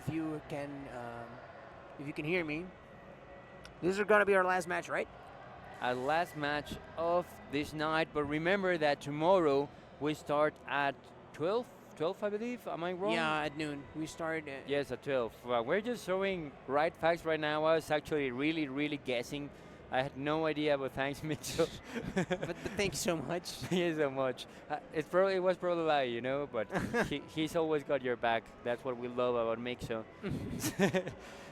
if you can hear me. This is gonna be our last match, right? Our last match of this night, but remember that tomorrow we start at 12, I believe. Am I wrong? Yeah, at noon. We start. Yes, at 12. Well, we're just showing right facts right now. I was actually really guessing. I had no idea about thanks, Mitchell. but thank you so much. Thank you so much. It was probably a lie, you know, but he's always got your back. That's what we love about Mixo.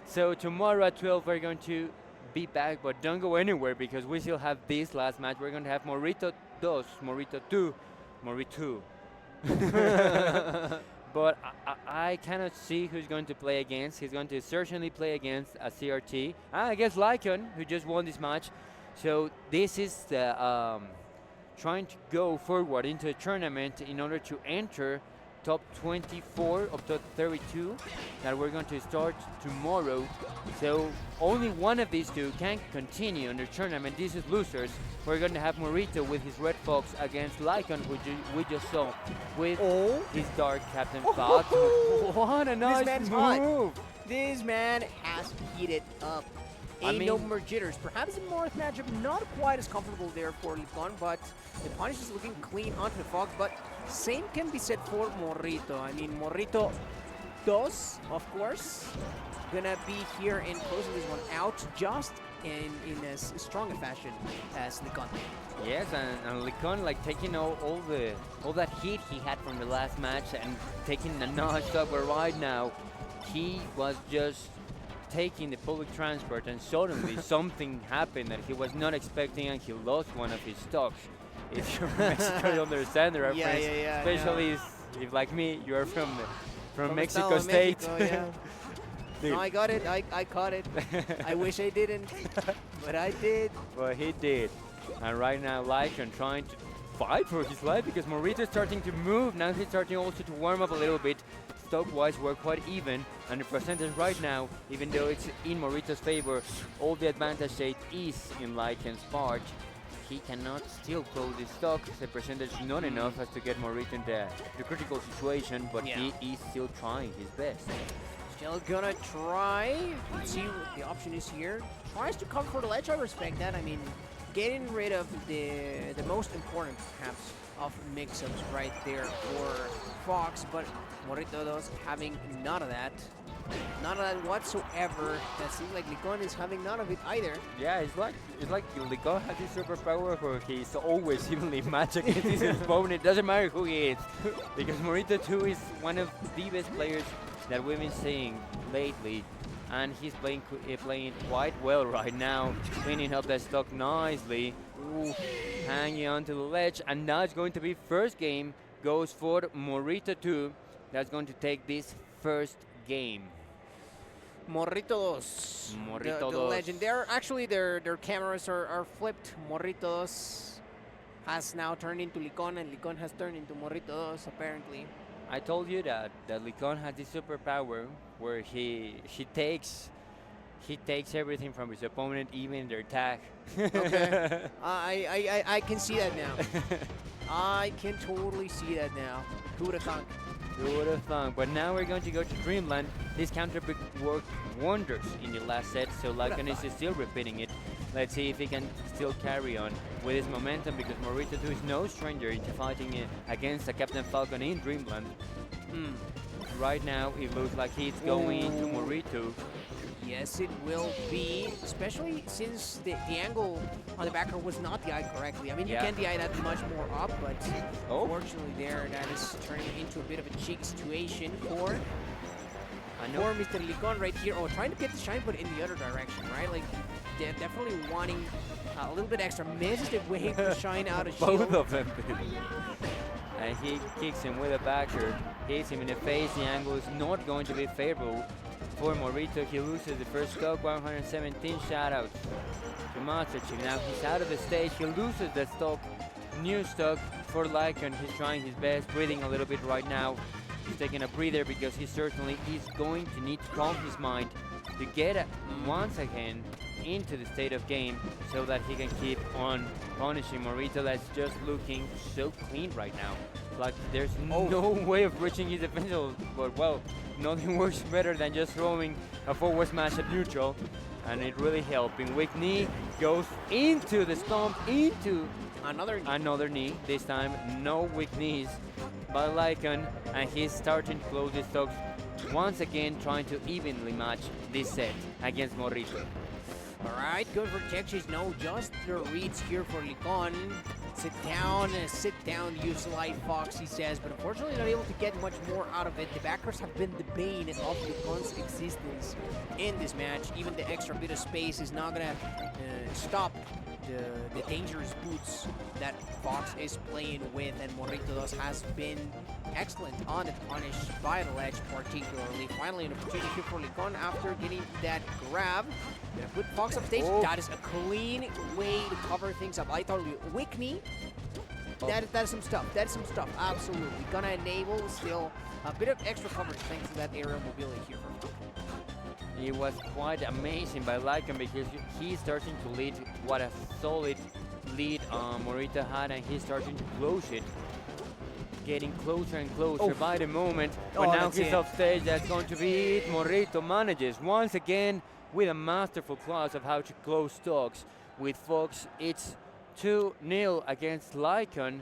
So tomorrow at 12 we're going to be back, but don't go anywhere because we still have this last match. We're going to have Morrito2. But I cannot see who's going to play against. He's going to certainly play against a CRT. I guess Lykon, who just won this match. So this is the trying to go forward into the tournament in order to enter top 24 of top 32 that we're going to start tomorrow. So only one of these two can continue in the tournament. This is losers. We're going to have Morrito with his Red Fox against Lykon, who we just saw with his Dark Captain Falcon. What a nice move! Hot. This man has heated up. No more jitters. Perhaps in Morris matchup, not quite as comfortable there for Lykon, but the punish is looking clean onto the Fox. But same can be said for Morrito. I mean, Morrito2, of course, gonna be here and closing this one out just in as strong a fashion as Lykon. Yes, and Lykon like taking all that heat he had from the last match and taking a notch up. But right now, he was just taking the public transport, and suddenly something happened that he was not expecting, and he lost one of his stocks. If you're from Mexico, you understand the reference. Especially if, like me, you are from Mexico State. Mexico, no, I got it. I caught it. I wish I didn't, but I did. Well, he did. And right now, Lykon trying to fight for his life because Morrito is starting to move. Now he's starting also to warm up a little bit. Stock-wise, we're quite even, and the percentage right now, even though it's in Morrito's favor, all the advantage state is in Lykon's part. He cannot still close his stock. The percentage is not enough as to get Morrito in the critical situation, but he is still trying his best. Still gonna try. Let's see what the option is here. Tries to cover for the ledge. I respect that. I mean, getting rid of the most important, perhaps, of mix-ups right there for Fox, but Morrito2 having none of that. None of that whatsoever. That seems like Lykon is having none of it either. Yeah, it's like Lykon has this superpower where he's always evenly matched against his opponent. It doesn't matter who he is, because Morrito2 is one of the best players that we've been seeing lately, and he's playing quite well right now, cleaning up that stock nicely. Ooh, hanging on to the ledge, and now it's going to be first game goes for Morrito2. That's going to take this first game. Morrito2. The legend. Their cameras are flipped. Morrito2 has now turned into Lykon, and Lykon has turned into Morrito2 apparently. I told you that Lykon has this superpower where he takes everything from his opponent, even their attack. Okay. I can see that now. I can totally see that now. Who would have thunk? Who would have thunk? But now we're going to go to Dreamland. This counter pick worked wonders in the last set, so Lykon is still repeating it. Let's see if he can still carry on with his momentum, because Morrito2 is no stranger into fighting against a Captain Falcon in Dreamland. Right now, it looks like he's going into Morrito. Yes, it will be, especially since the angle on the backer was not DI correctly. I mean, you can DI that much more up, but unfortunately there, that is turning into a bit of a cheeky situation for Mr. Lykon right here. Oh, trying to get the shine, but in the other direction, right? Like, they're definitely wanting a little bit extra. Misses the way to shine out of shield. Both of them did. And he kicks him with a backer, hits him in the face. The angle is not going to be favorable for Morrito. He loses the first stock, 117 shoutouts to Master Chief. Now he's out of the stage. He loses the stock, new stock for Lykon. He's trying his best, breathing a little bit right now. He's taking a breather because he certainly is going to need to calm his mind to get once again into the state of game so that he can keep on punishing Morrito. That's just looking so clean right now. Like there's no way of reaching his defensive, but well, nothing works better than just throwing a forward smash at neutral, and it really helping. Weak knee goes into the stomp, into another knee. This time, no weak knees by Lykon, and he's starting to close his stocks once again, trying to evenly match this set against Morrito. All right, good for Texas. No, just the reads here for Lykon. Sit down, use Light Fox, he says, but unfortunately not able to get much more out of it. The backers have been the bane of Lykon's existence in this match. Even the extra bit of space is not gonna stop the dangerous boots that Fox is playing with, and Morrito2 has been excellent on the punish by the ledge, particularly. Finally, an opportunity here for Lykon after getting that grab. Gonna put Fox up stage. That is a clean way to cover things up. I thought weak knee. That is some stuff. That is some stuff. Absolutely. Gonna enable still a bit of extra coverage thanks to that aerial mobility here from Falcon. It was quite amazing by Lykon because he's starting to lead. What a solid lead Morrito had, and he's starting to close it. Getting closer and closer by the moment. But now he's off stage. That's going to be it. Morrito manages once again with a masterful class of how to close stocks. With Fox, it's 2-0 against Lykon.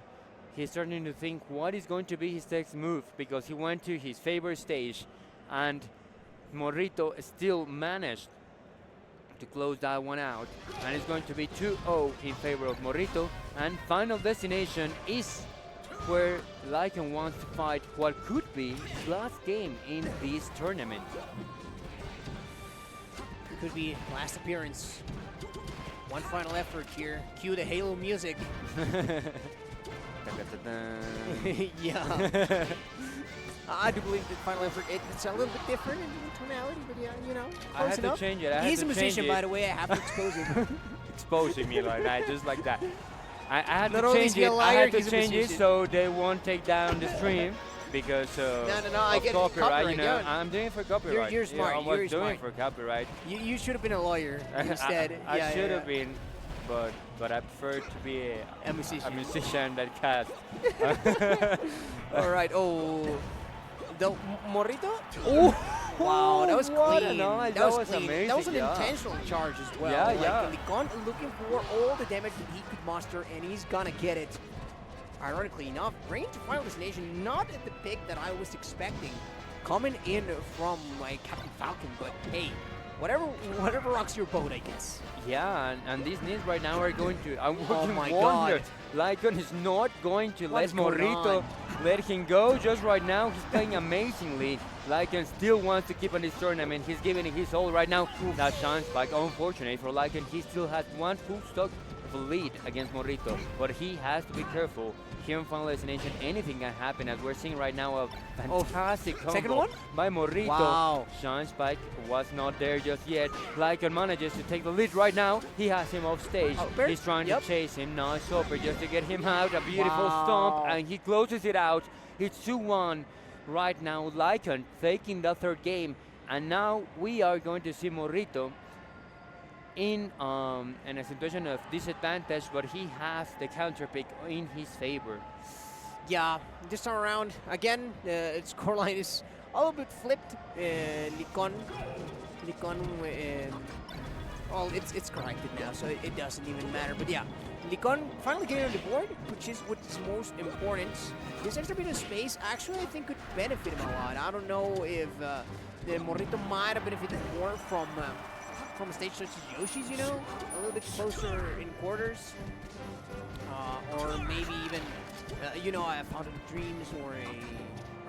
He's starting to think what is going to be his next move, because he went to his favorite stage, and Morrito still managed to close that one out, and it's going to be 2-0 in favor of Morrito. And final destination is where Lykon wants to fight what could be his last game in this tournament. Could be last appearance. One final effort here. Cue the Halo music. Yeah. I do believe the final effort, it's a little bit different in tonality, but yeah, you know, I had to change it. He's a musician, by the way. I have to expose him. Exposing me like that, just like that. I had Not to only change is he it. a liar, I had to he's a change it musician. so they won't take down the stream because No, I of get copyright. You know, yeah. I'm doing it for copyright. You're smart. I was You're doing smart. it for copyright. You should have been a lawyer instead. I should have been, but I prefer to be a musician. A musician that cast. All right. Oh, the Morrito. Oh, wow, that was clean. That was clean. amazing. That was an intentional charge as well. Yeah. Lykon looking for all the damage that he could muster, and he's gonna get it. Ironically enough, range to final destination, not at the pick that I was expecting, coming in from my Captain Falcon. But hey, whatever rocks your boat, I guess. Yeah, and these knees right now are going to. I'm working my wonder. God. Lykon is not going to What let is going Morrito on? let him go just right now. He's playing amazingly. Lykon still wants to keep on this tournament. He's giving it his all right now. That chance back, unfortunate for Lykon. He still has one full stock of a lead against Morrito, but he has to be careful. Here in final destination, anything can happen, as we're seeing right now a fantastic combo second one by Morrito. Wow. Sean Spike was not there just yet. Lykon manages to take the lead right now. He has him off stage. He's trying to chase him. Nice upper just to get him out. A beautiful stomp, and he closes it out. It's 2-1 right now. Lykon taking the third game, and now we are going to see Morrito in a situation of disadvantage, but he has the counter pick in his favor. Yeah, this time around, again, its scoreline is a little bit flipped. Lykon, well, it's corrected now, so it doesn't even matter. But yeah, Lykon finally getting on the board, which is what's most important. This extra bit of space actually, I think, could benefit him a lot. I don't know if the Morrito might have benefited more from a stage such as Yoshi's, you know, a little bit closer in quarters, or maybe even, you know, a Fountain of Dreams or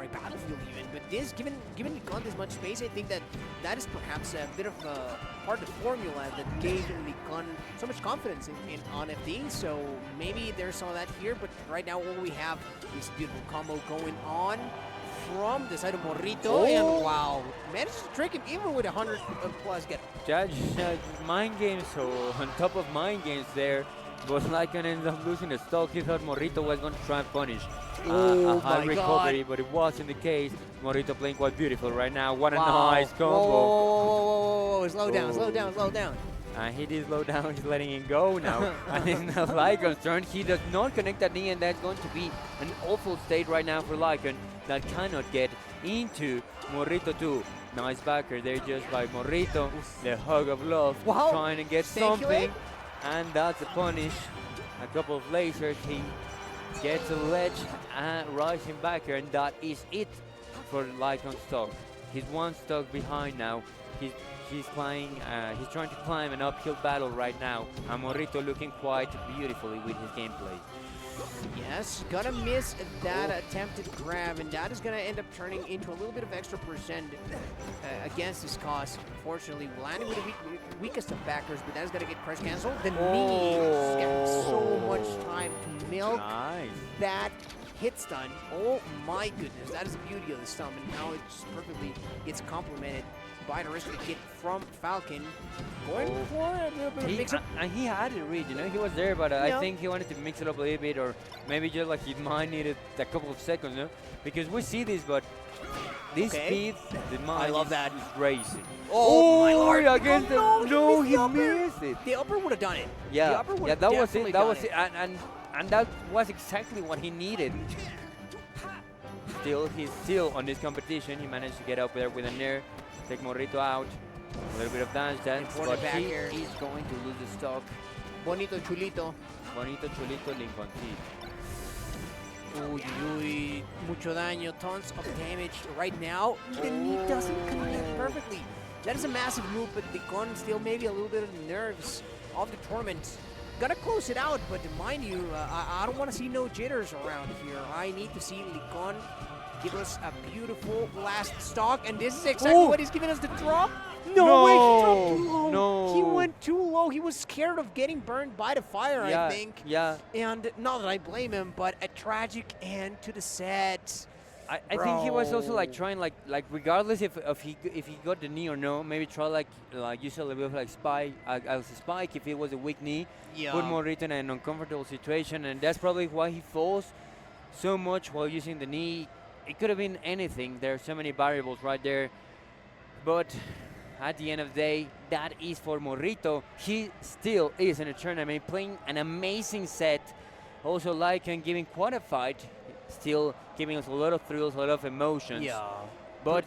a Battlefield even. But this, given Lykon this much space, I think that is perhaps a bit of a part of the formula that gave Lykon so much confidence on FD. So maybe there's some of that here, but right now all we have is beautiful combo going on from the side of Morrito, and wow, managed to trick him even with 100 plus get. Judge mind games, so on top of mind games there, but Lykon ended up losing the stock. He thought Morrito was going to try and punish a high recovery, but it wasn't the case. Morrito playing quite beautiful right now. What a nice combo. Whoa, slow down. And he did slow down, he's letting it go now. And it's now Lykon's turn. He does not connect that knee, and that's going to be an awful state right now for Lykon that cannot get into Morrito2. Nice backer there just by Morrito. The hug of love, trying to get something. And that's a punish. A couple of lasers, he gets a ledge and rising backer, and that is it for Lykon's stock. He's one stock behind now. He's trying to climb an uphill battle right now, and Morrito looking quite beautifully with his gameplay. Yes, gonna miss that attempted grab, and that is gonna end up turning into a little bit of extra percent against his cause. Unfortunately, landing with the weakest of backers, but that is gonna get press canceled. The knee's got so much time to milk that hit stun. Oh my goodness, that is the beauty of the stun, and now it just perfectly gets complemented by the risk hit from Falcon. Going for a little bit of mix-up. And he had it read, you know, he was there, but I think he wanted to mix it up a little bit, or maybe just like his mind needed a couple of seconds, you know? Because we see this, but this speed, the mind is racing. Oh my lord! Against no, he missed it. The upper would have done it. Yeah, the upper that was it. That was it, and that was exactly what he needed. He's still on this competition. He managed to get up there with a nair, take Morrito out. A little bit of dance, but he is going to lose the stock. Bonito chulito. Bonito chulito Lykon. Uy, uy, mucho daño, tons of damage right now. The knee doesn't connect perfectly. That is a massive move, but Lykon still maybe a little bit of the nerves of the tournament. Gotta close it out, but mind you, I don't want to see no jitters around here. I need to see Lykon give us a beautiful last stock, and this is exactly what he's giving us the drop. No way, he dropped too low. No. He went too low. He was scared of getting burned by the fire, I think. Yeah. And not that I blame him, but a tragic end to the set. I think he was also like trying like regardless if he got the knee or no, maybe try like use a little bit of like spike as a spike if it was a weak knee. Yeah. Put Morrito in an uncomfortable situation, and that's probably why he falls so much while using the knee. It could have been anything. There are so many variables right there, but at the end of the day, that is for Morrito. He still is in a tournament, playing an amazing set. Also, Lykon giving quite a fight, still giving us a lot of thrills, a lot of emotions. Yeah. But